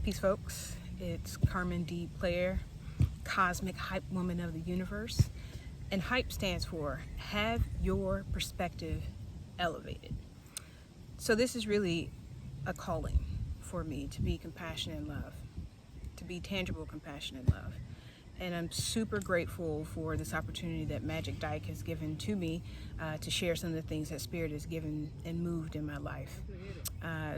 Peace, folks. It's Carmen D. Player, Cosmic Hype Woman of the Universe. And HYPE stands for Have Your Perspective Elevated. So this is really a calling for me to be compassionate and love, to be tangible compassion and love. And I'm super grateful for this opportunity that Magic Dyke has given to me to share some of the things that Spirit has given and moved in my life.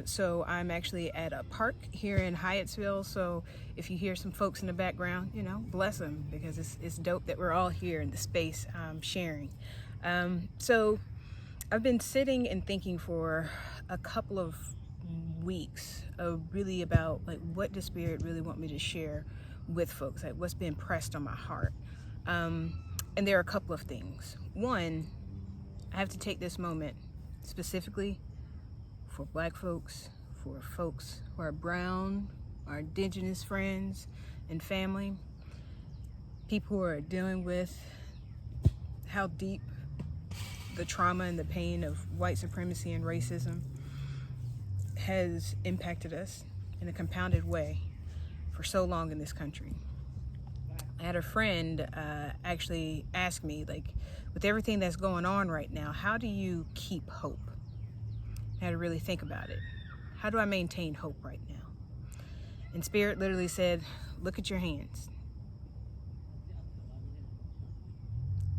So I'm actually at a park here in Hyattsville. So if you hear some folks in the background, you know, bless them, because it's dope that we're all here in the space sharing. So I've been sitting and thinking for a couple of weeks really about, like, what does Spirit really want me to share with folks, like what's been pressed on my heart. And there are a couple of things. One, I have to take this moment specifically for Black folks, for folks who are brown, our indigenous friends and family, people who are dealing with how deep the trauma and the pain of white supremacy and racism has impacted us in a compounded way for so long in this country. I had a friend actually ask me, like, with everything that's going on right now, how do you keep hope? I had to really think about it. How do I maintain hope right now? And Spirit literally said, look at your hands.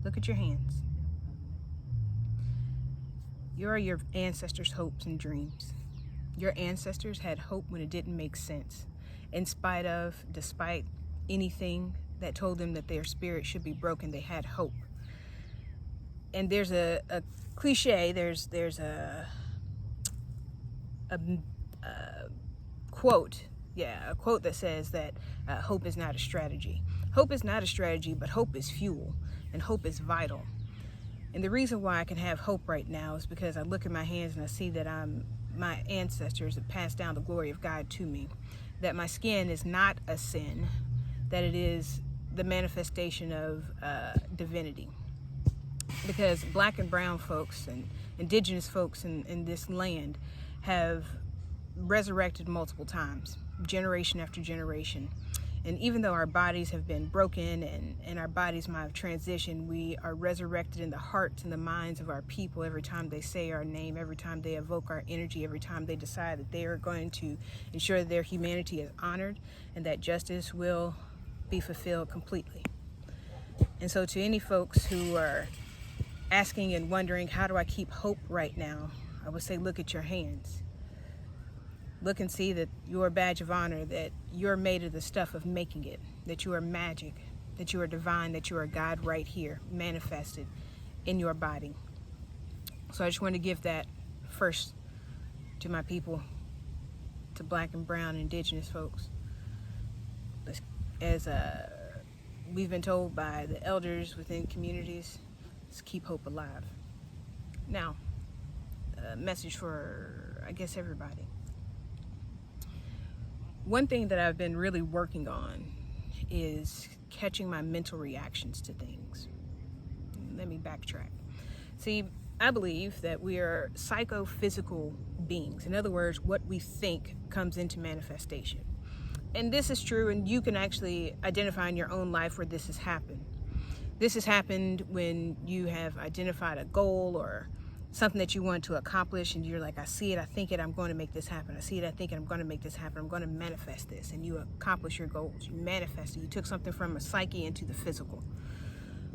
Look at your hands. You are your ancestors' hopes and dreams. Your ancestors had hope when it didn't make sense. In spite of, despite anything that told them that their spirit should be broken, they had hope. And there's a cliche, there's a quote, a quote that says that hope is not a strategy. Hope is not a strategy, but hope is fuel, and hope is vital. And the reason why I can have hope right now is because I look at my hands and I see that my ancestors have passed down the glory of God to me. That my skin is not a sin, that it is the manifestation of divinity. Because Black and brown folks and indigenous folks in this land have resurrected multiple times, generation after generation. And even though our bodies have been broken and our bodies might have transitioned, we are resurrected in the hearts and the minds of our people every time they say our name, every time they evoke our energy, every time they decide that they are going to ensure that their humanity is honored and that justice will be fulfilled completely. And so to any folks who are asking and wondering, how do I keep hope right now? I would say, look at your hands. Look and see that your badge of honor, that you're made of the stuff of making it, that you are magic, that you are divine, that you are God right here, manifested in your body. So I just want to give that first to my people, to Black and brown and indigenous folks. As we've been told by the elders within communities, let's keep hope alive. Now, a message for, I guess, everybody. One thing that I've been really working on is catching my mental reactions to things. Let me backtrack. See, I believe that we are psychophysical beings. In other words, what we think comes into manifestation. And this is true, and you can actually identify in your own life where this has happened. This has happened when you have identified a goal or something that you want to accomplish, and you're like, I see it, I think it, I'm going to make this happen. I see it, I think it, I'm going to make this happen. I'm going to manifest this. And you accomplish your goals. You manifest it. You took something from a psyche into the physical.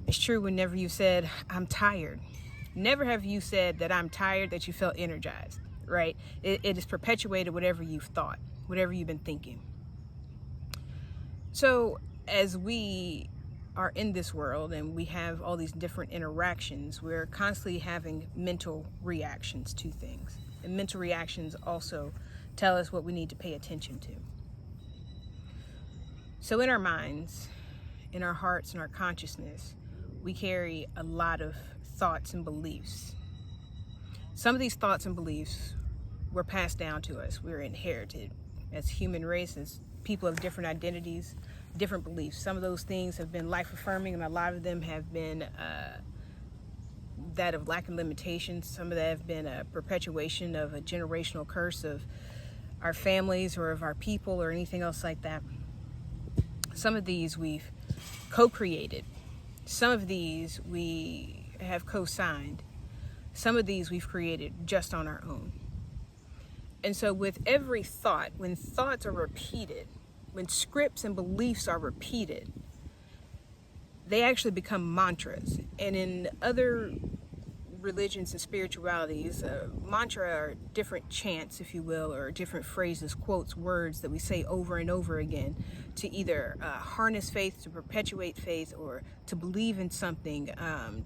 It's true whenever you said, I'm tired. Never have you said that I'm tired that you felt energized, right? It has perpetuated whatever you've thought, whatever you've been thinking. So as we are in this world and we have all these different interactions, we're constantly having mental reactions to things. And mental reactions also tell us what we need to pay attention to. So in our minds, in our hearts, and our consciousness, we carry a lot of thoughts and beliefs. Some of these thoughts and beliefs were passed down to us. We're inherited as human races, people of different identities, different beliefs. Some of those things have been life affirming, and a lot of them have been that of lack of limitations. Some of that have been a perpetuation of a generational curse of our families or of our people or anything else like that. Some of these we've co-created. Some of these we have co-signed. Some of these we've created just on our own. And so with every thought, when thoughts are repeated, when scripts and beliefs are repeated, they actually become mantras. And in other religions and spiritualities, mantra are different chants, if you will, or different phrases, quotes, words that we say over and over again to either harness faith, to perpetuate faith, or to believe in something,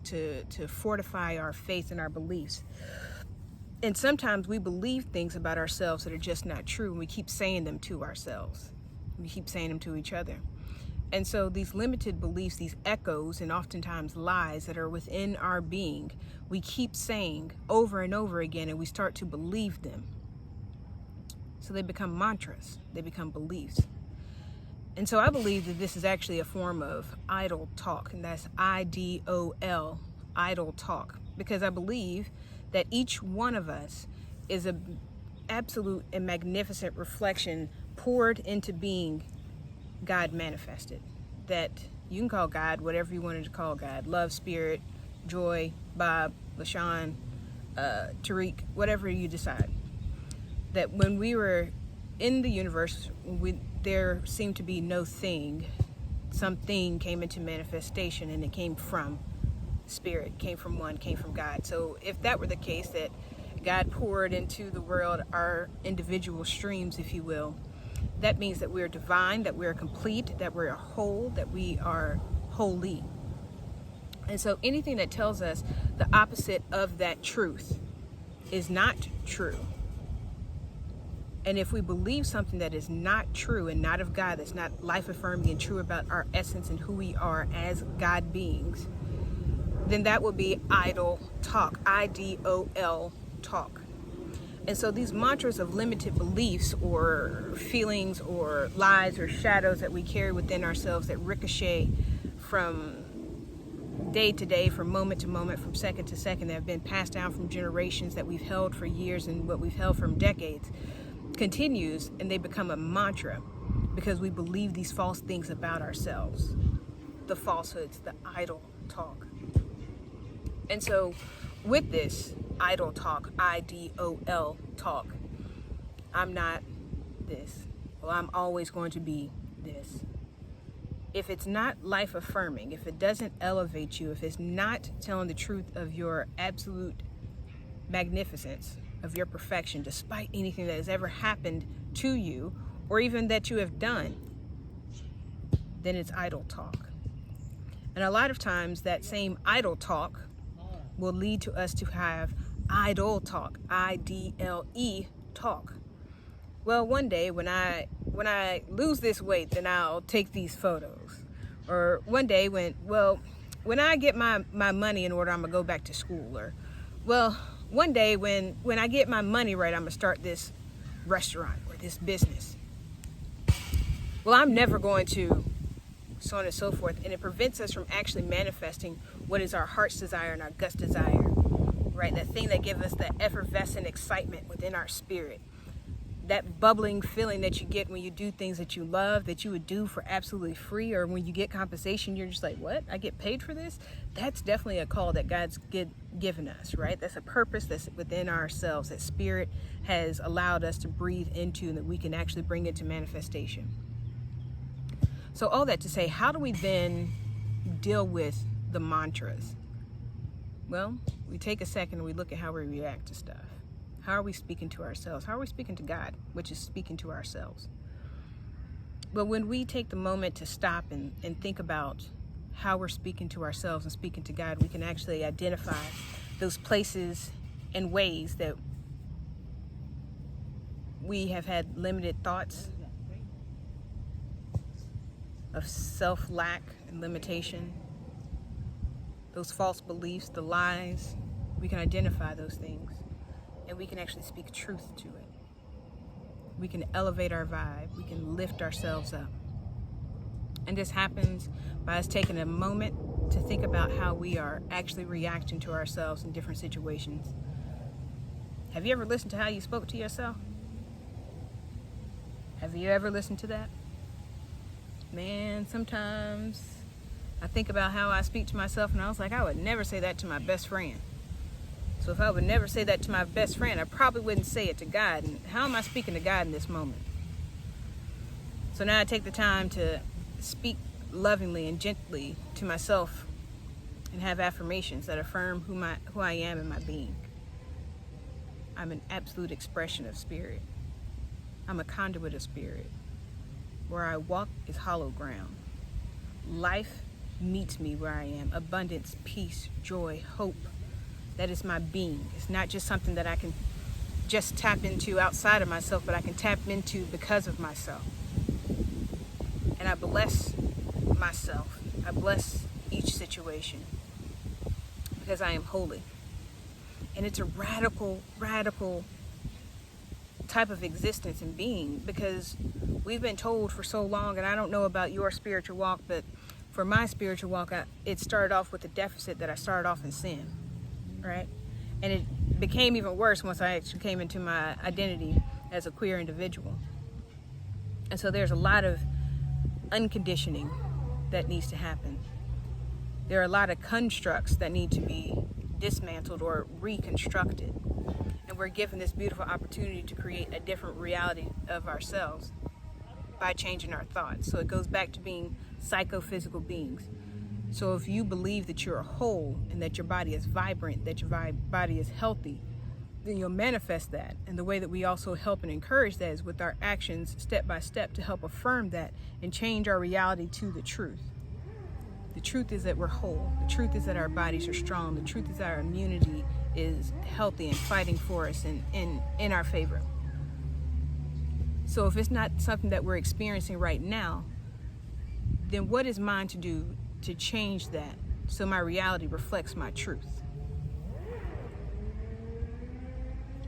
to fortify our faith and our beliefs. And sometimes we believe things about ourselves that are just not true, and we keep saying them to ourselves. We keep saying them to each other. And so these limited beliefs, these echoes, and oftentimes lies that are within our being, we keep saying over and over again, and we start to believe them. So they become mantras, they become beliefs. And so I believe that this is actually a form of idle talk, and that's IDOL, idle talk, because I believe that each one of us is an absolute and magnificent reflection poured into being God manifested. That you can call God whatever you wanted to call God. Love, spirit, joy, Bob, LaShawn, Tariq, whatever you decide. That when we were in the universe, there seemed to be no thing. Something came into manifestation, and it came from spirit, came from one, came from God. So if that were the case, that God poured into the world our individual streams, if you will, that means that we're divine, that we're complete, that we're whole, that we are holy. And so anything that tells us the opposite of that truth is not true. And if we believe something that is not true and not of God, that's not life-affirming and true about our essence and who we are as God beings, then that will be idle talk, IDOL talk. And so these mantras of limited beliefs or feelings or lies or shadows that we carry within ourselves that ricochet from day to day, from moment to moment, from second to second, that have been passed down from generations, that we've held for years and what we've held from decades, continues, and they become a mantra because we believe these false things about ourselves, the falsehoods, the idle talk. And so with this idle talk, IDOL talk, I'm not this. Well, I'm always going to be this. If it's not life affirming, if it doesn't elevate you, if it's not telling the truth of your absolute magnificence, of your perfection, despite anything that has ever happened to you or even that you have done, then it's idle talk. And a lot of times that same idle talk will lead to us to have idle talk, IDLE talk. Well, one day when I lose this weight, then I'll take these photos. Or one day when I get my money in order, I'm gonna go back to school. Or, well, one day when I get my money right, I'm gonna start this restaurant or this business. Well, I'm never going to, so on and so forth. And it prevents us from actually manifesting what is our heart's desire and our gut's desire, right? That thing that gives us that effervescent excitement within our spirit. That bubbling feeling that you get when you do things that you love, that you would do for absolutely free, or when you get compensation, you're just like, what? I get paid for this? That's definitely a call that God's given us, right? That's a purpose that's within ourselves, that Spirit has allowed us to breathe into and that we can actually bring into manifestation. So all that to say, how do we then deal with the mantras? Well, we take a second and we look at how we react to stuff. How are we speaking to ourselves? How are we speaking to God, which is speaking to ourselves? But when we take the moment to stop and think about how we're speaking to ourselves and speaking to God, we can actually identify those places and ways that we have had limited thoughts of self-lack and limitation, those false beliefs, the lies. We can identify those things. And we can actually speak truth to it. We can elevate our vibe. We can lift ourselves up. And this happens by us taking a moment to think about how we are actually reacting to ourselves in different situations. Have you ever listened to how you spoke to yourself? Have you ever listened to that? Man, sometimes I think about how I speak to myself, and I was like, I would never say that to my best friend. So if I would never say that to my best friend, I probably wouldn't say it to God. And how am I speaking to God in this moment? So now I take the time to speak lovingly and gently to myself and have affirmations that affirm who I am in my being. I'm an absolute expression of spirit. I'm a conduit of spirit. Where I walk is hollow ground. Life meets me where I am. Abundance, peace, joy, hope. That is my being. It's not just something that I can just tap into outside of myself, but I can tap into because of myself. And I bless myself. I bless each situation because I am holy. And it's a radical type of existence and being, because we've been told for so long, and I don't know about your spiritual walk, but for my spiritual walk, it started off with a deficit that I started off in sin, right? And it became even worse once I actually came into my identity as a queer individual. And so there's a lot of unconditioning that needs to happen. There are a lot of constructs that need to be dismantled or reconstructed. And we're given this beautiful opportunity to create a different reality of ourselves by changing our thoughts. So it goes back to being psychophysical beings. So if you believe that you're whole and that your body is vibrant, that your body is healthy, then you'll manifest that. And the way that we also help and encourage that is with our actions, step by step, to help affirm that and change our reality to the truth. The truth is that we're whole. The truth is that our bodies are strong. The truth is that our immunity is healthy and fighting for us and in our favor. So if it's not something that we're experiencing right now, then what is mine to do to change that so my reality reflects my truth?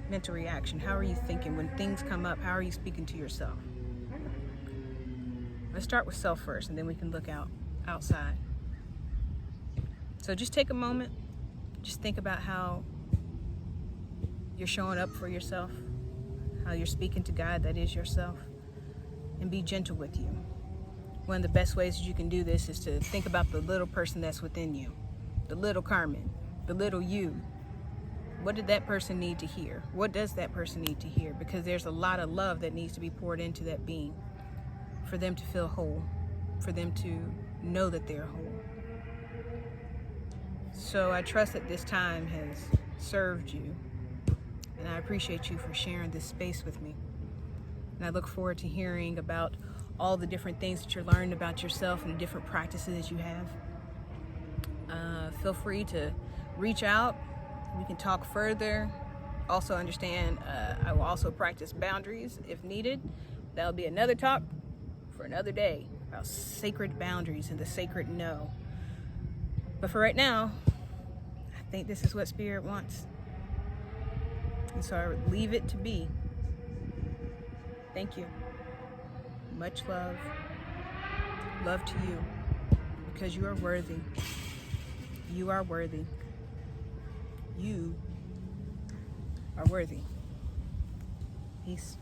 Mental reaction. How are you thinking when things come up? How are you speaking to yourself? Let's start with self first, and then we can look outside. So just take a moment. Just think about how you're showing up for yourself, how you're speaking to God, that is yourself, and be gentle with you. One of the best ways that you can do this is to think about the little person that's within you, the little Carmen, the little you. What did that person need to hear? What does that person need to hear? Because there's a lot of love that needs to be poured into that being for them to feel whole, for them to know that they're whole. So I trust that this time has served you, and I appreciate you for sharing this space with me. And I look forward to hearing about all the different things that you're learning about yourself and the different practices you have. Feel free to reach out. We can talk further. Also understand, I will also practice boundaries if needed. That'll be another talk for another day about sacred boundaries and the sacred no. But for right now, I think this is what Spirit wants. And so I would leave it to be. Thank you. Much love. Love to you. Because you are worthy. You are worthy. You are worthy. Peace.